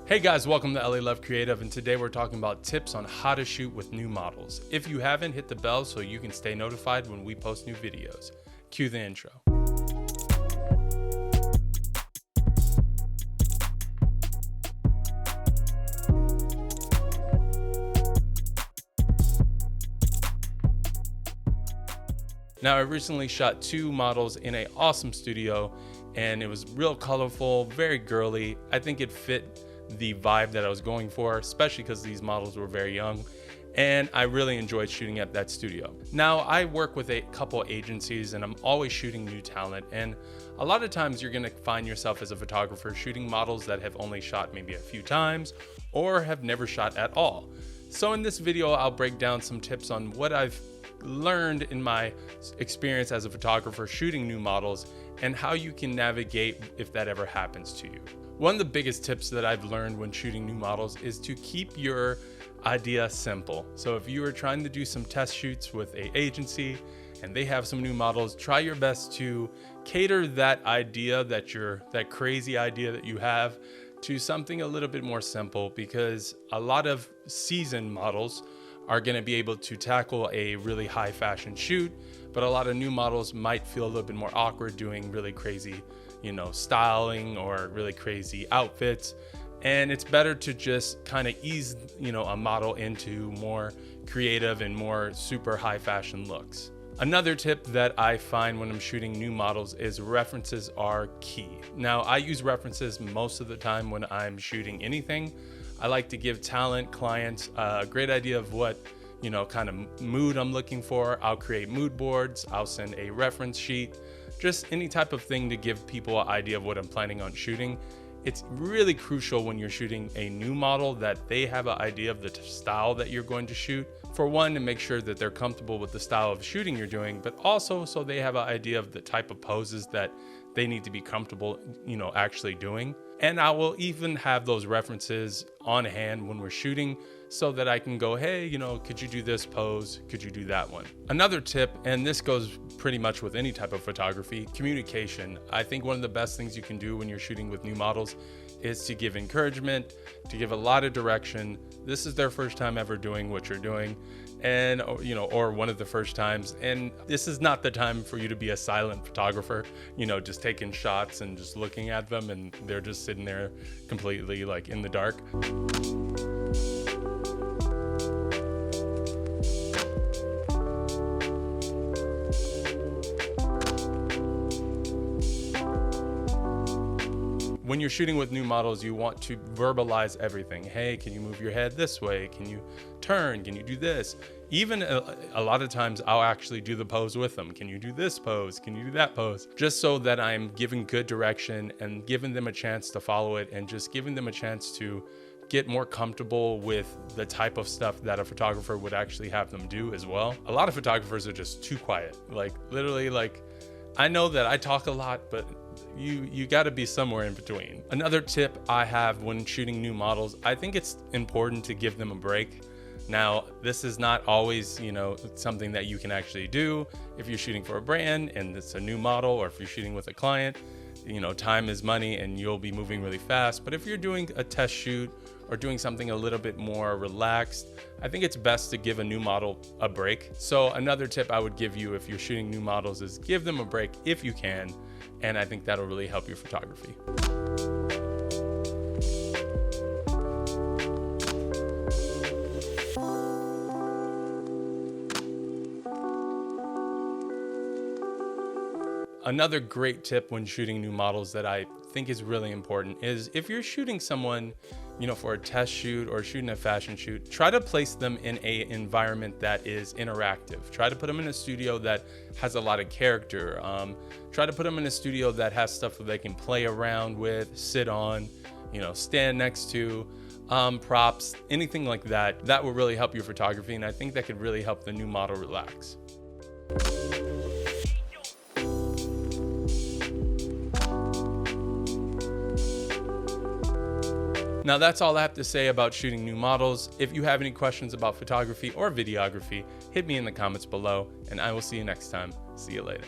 Hey guys, welcome to LALoveCreative, and today we're talking about tips on how to shoot with new models. If you haven't, hit the bell so you can stay notified when we post new videos. Cue the intro. Now, I recently shot two models in an awesome studio, and it was real colorful, very girly. I think it fit the vibe that I was going for, especially because these models were very young, and I really enjoyed shooting at that studio. Now, I work with a couple agencies and I'm always shooting new talent, and a lot of times you're gonna find yourself as a photographer shooting models that have only shot maybe a few times or have never shot at all. So in this video, I'll break down some tips on what I've learned in my experience as a photographer shooting new models and how you can navigate if that ever happens to you. One of the biggest tips that I've learned when shooting new models is to keep your idea simple. So if you are trying to do some test shoots with an agency and they have some new models, try your best to cater that idea, that crazy idea that you have, to something a little bit more simple, because a lot of seasoned models are going to be able to tackle a really high fashion shoot, but a lot of new models might feel a little bit more awkward doing really crazy, styling or really crazy outfits. And it's better to just kind of ease, a model into more creative and more super high fashion looks. Another tip that I find when I'm shooting new models is references are key. Now, I use references most of the time when I'm shooting anything. I like to give talent, clients a great idea of what, kind of mood I'm looking for. I'll create mood boards. I'll send a reference sheet, just any type of thing to give people an idea of what I'm planning on shooting. It's really crucial when you're shooting a new model that they have an idea of the style that you're going to shoot. For one, to make sure that they're comfortable with the style of shooting you're doing, but also so they have an idea of the type of poses that they need to be comfortable, actually doing. And I will even have those references on hand when we're shooting so that I can go, hey, could you do this pose? Could you do that one? Another tip, and this goes pretty much with any type of photography, communication. I think one of the best things you can do when you're shooting with new models is to give encouragement, to give a lot of direction. This is their first time ever doing what you're doing, and or one of the first times, and this is not the time for you to be a silent photographer, just taking shots and just looking at them and they're just sitting there completely like in the dark. When you're shooting with new models, you want to verbalize everything. Hey, can you move your head this way? Can you turn? Can you do this? Even a lot of times I'll actually do the pose with them. Can you do this pose? Can you do that pose? Just so that I'm giving good direction and giving them a chance to follow it, and just giving them a chance to get more comfortable with the type of stuff that a photographer would actually have them do as well. A lot of photographers are just too quiet. Literally, I know that I talk a lot, but you got to be somewhere in between. Another tip I have when shooting new models, I think it's important to give them a break. Now, this is not always, something that you can actually do. If you're shooting for a brand and it's a new model, or if you're shooting with a client, time is money and you'll be moving really fast. But if you're doing a test shoot or doing something a little bit more relaxed, I think it's best to give a new model a break. So another tip I would give you if you're shooting new models is give them a break if you can. And I think that'll really help your photography. Another great tip when shooting new models that I think is really important is if you're shooting someone, for a test shoot or shooting a fashion shoot, try to place them in an environment that is interactive. Try to put them in a studio that has a lot of character. Try to put them in a studio that has stuff that they can play around with, sit on, stand next to, props, anything like that. That will really help your photography, and I think that could really help the new model relax. Now, that's all I have to say about shooting new models. If you have any questions about photography or videography, hit me in the comments below, and I will see you next time. See you later.